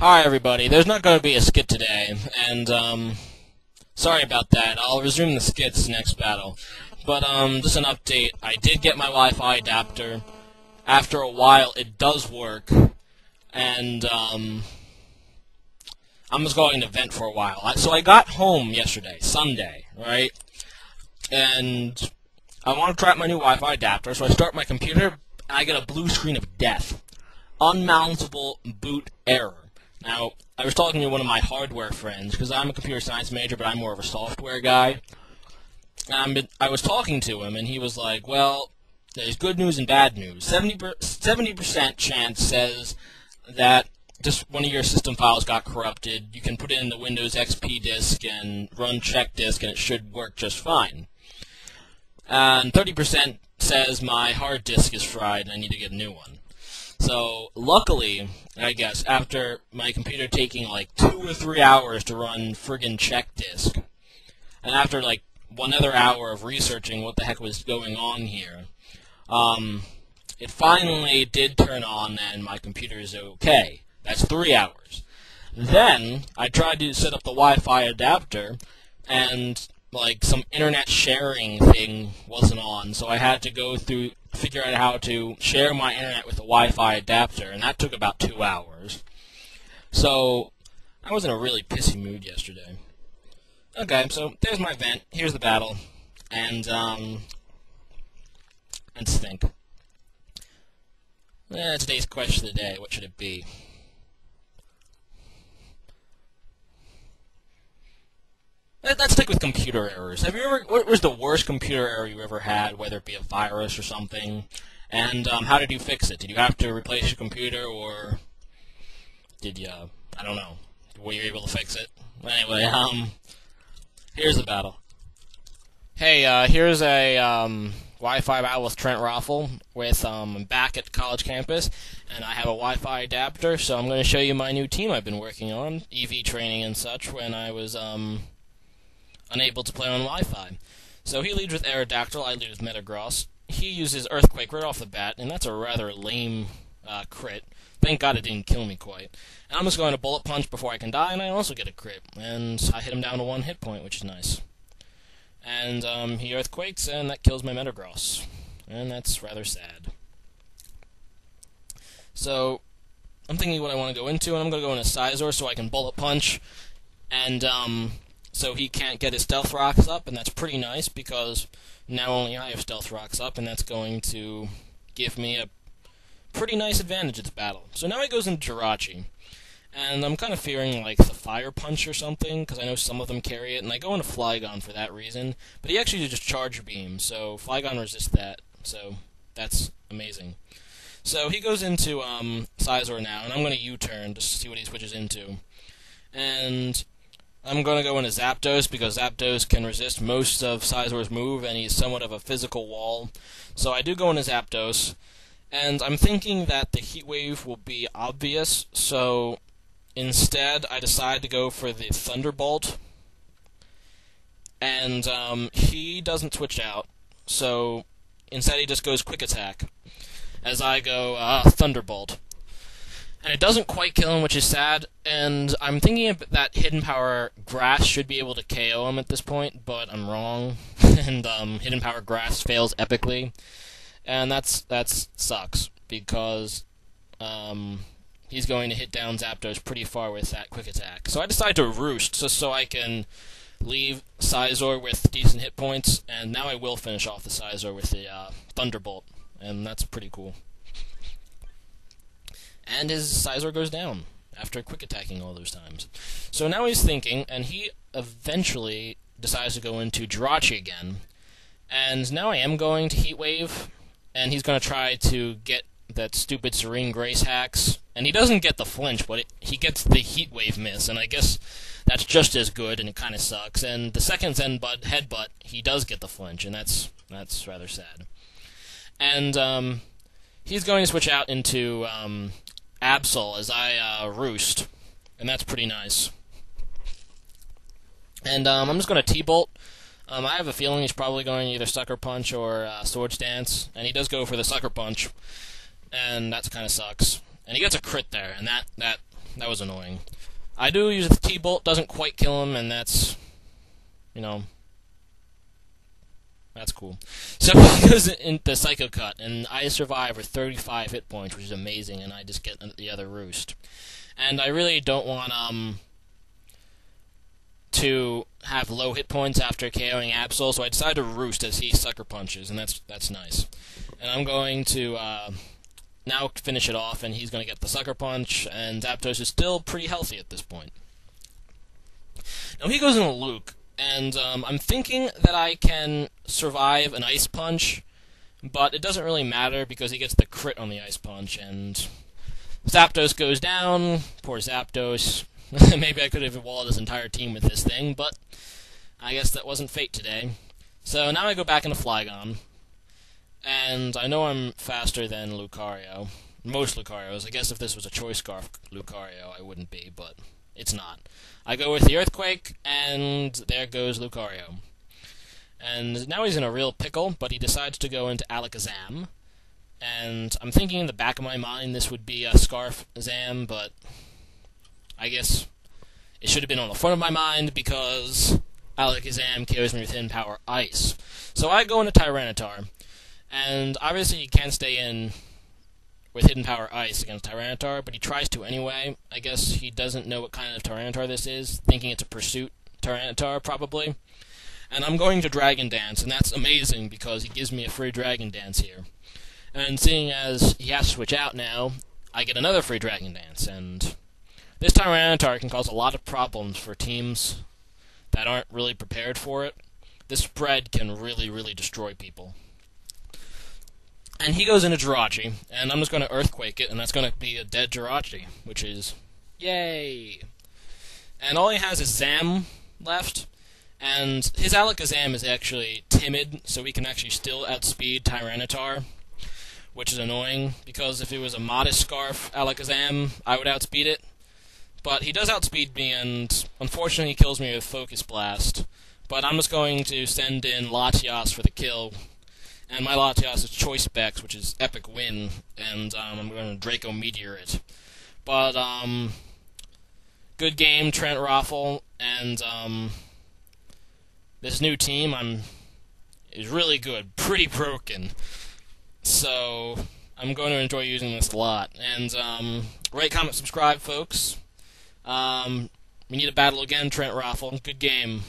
Hi everybody, there's not going to be a skit today, and sorry about that. I'll resume the skits next battle. But just an update, I did get my Wi-Fi adapter. After a while, it does work, and I'm just going to vent for a while. So I got home yesterday, Sunday, right? And I want to try out my new Wi-Fi adapter, so I start my computer, and I get a blue screen of death. Unmountable boot error. Now, I was talking to one of my hardware friends, because I'm a computer science major, but I'm more of a software guy. I was talking to him, and he was like, well, there's good news and bad news. 70% chance says that just one of your system files got corrupted. You can put it in the Windows XP disk and run check disk, and it should work just fine. And 30% says my hard disk is fried, and I need to get a new one. So, luckily, I guess, after my computer taking like 2 or 3 hours to run friggin' check disk, and after like 1 other hour of researching what the heck was going on here, it finally did turn on and my computer is okay. That's 3 hours. Then, I tried to set up the Wi-Fi adapter, and like some internet sharing thing wasn't on, so I had to go through, figure out how to share my internet with a Wi-Fi adapter, and that took about 2 hours. So, I was in a really pissy mood yesterday. Okay, so there's my vent, here's the battle, and let's think. Today's question of the day, what should it be? Let's stick with computer errors. What was the worst computer error you ever had, whether it be a virus or something? And how did you fix it? Did you have to replace your computer, or did you, I don't know, were you able to fix it? Anyway, here's the battle. Hey, here's a Wi-Fi battle with Trent ROFL. I'm back at college campus, and I have a Wi-Fi adapter, so I'm going to show you my new team I've been working on, EV training and such, when I was, unable to play on Wi-Fi. So he leads with Aerodactyl, I lead with Metagross. He uses Earthquake right off the bat, and that's a rather lame crit. Thank God it didn't kill me quite. And I'm just going to Bullet Punch before I can die, and I also get a crit. And I hit him down to 1 hit point, which is nice. And he Earthquakes, and that kills my Metagross. And that's rather sad. So, I'm thinking what I want to go into, and I'm going to go into Scizor so I can Bullet Punch. And, so he can't get his Stealth Rocks up, and that's pretty nice, because now only I have Stealth Rocks up, and that's going to give me a pretty nice advantage at the battle. So now he goes into Jirachi, and I'm kind of fearing, like, the Fire Punch or something, because I know some of them carry it, and I go into Flygon for that reason, but he actually just Charge Beam, so Flygon resists that, so that's amazing. So he goes into Scizor now, and I'm going to U-turn just to see what he switches into. And I'm going to go into Zapdos, because Zapdos can resist most of Scizor's move, and he's somewhat of a physical wall. So I do go into Zapdos, and I'm thinking that the Heat Wave will be obvious, so instead I decide to go for the Thunderbolt. And he doesn't switch out, so instead he just goes Quick Attack, as I go Thunderbolt. And it doesn't quite kill him, which is sad, and I'm thinking that Hidden Power Grass should be able to KO him at this point, but I'm wrong, and Hidden Power Grass fails epically, and that sucks, because he's going to hit down Zapdos pretty far with that Quick Attack. So I decide to Roost, just so I can leave Scizor with decent hit points, and now I will finish off the Scizor with the Thunderbolt, and that's pretty cool. And his Scizor goes down after quick attacking all those times. So now he's thinking, and he eventually decides to go into Jirachi again. And now I am going to Heat Wave, and he's going to try to get that stupid Serene Grace hacks. And he doesn't get the flinch, but he gets the Heat Wave miss, and I guess that's just as good, and it kind of sucks. And the second Headbutt, he does get the flinch, and that's rather sad. And he's going to switch out into Absol as I Roost, and that's pretty nice. And I'm just going to T-Bolt. I have a feeling he's probably going to either Sucker Punch or Swords Dance, and he does go for the Sucker Punch, and that kind of sucks. And he gets a crit there, and that That was annoying. I do use the T-bolt, doesn't quite kill him, and that's, you know, that's cool. So he goes into Psycho Cut, and I survive with 35 hit points, which is amazing, and I just get the other roost. And I really don't want to have low hit points after KOing Absol, so I decided to roost as he sucker punches, and that's nice. And I'm going to now finish it off, and he's going to get the sucker punch, and Zapdos is still pretty healthy at this point. Now he goes into Luke, and I'm thinking that I can survive an Ice Punch, but it doesn't really matter because he gets the crit on the Ice Punch, and Zapdos goes down. Poor Zapdos. Maybe I could have walled his entire team with this thing, but I guess that wasn't fate today. So now I go back into Flygon, and I know I'm faster than Lucario. Most Lucarios. I guess if this was a Choice Scarf Lucario, I wouldn't be, but it's not. I go with the Earthquake, and there goes Lucario. And now he's in a real pickle, but he decides to go into Alakazam. And I'm thinking in the back of my mind this would be a Scarf Zam, but I guess it should have been on the front of my mind because Alakazam KOs me with Hidden Power Ice. So I go into Tyranitar, and obviously he can't stay in with Hidden Power Ice against Tyranitar, but he tries to anyway. I guess he doesn't know what kind of Tyranitar this is, thinking it's a Pursuit Tyranitar, probably. And I'm going to Dragon Dance, and that's amazing because he gives me a free Dragon Dance here. And seeing as he has to switch out now, I get another free Dragon Dance, and this Tyranitar can cause a lot of problems for teams that aren't really prepared for it. This spread can really, really destroy people. And he goes into Jirachi, and I'm just going to Earthquake it, and that's going to be a dead Jirachi, which is yay! And all he has is Zam left, and his Alakazam is actually timid, so he can actually still outspeed Tyranitar, which is annoying, because if it was a Modest Scarf Alakazam, I would outspeed it. But he does outspeed me, and unfortunately he kills me with Focus Blast. But I'm just going to send in Latias for the kill. And my Latias is Choice Specs, which is Epic Win, and I'm going to Draco Meteor it. But, good game, Trent ROFL, and, this new team is really good, pretty broken. So, I'm going to enjoy using this a lot. And, rate, comment, subscribe, folks. We need a battle again, Trent ROFL. Good game.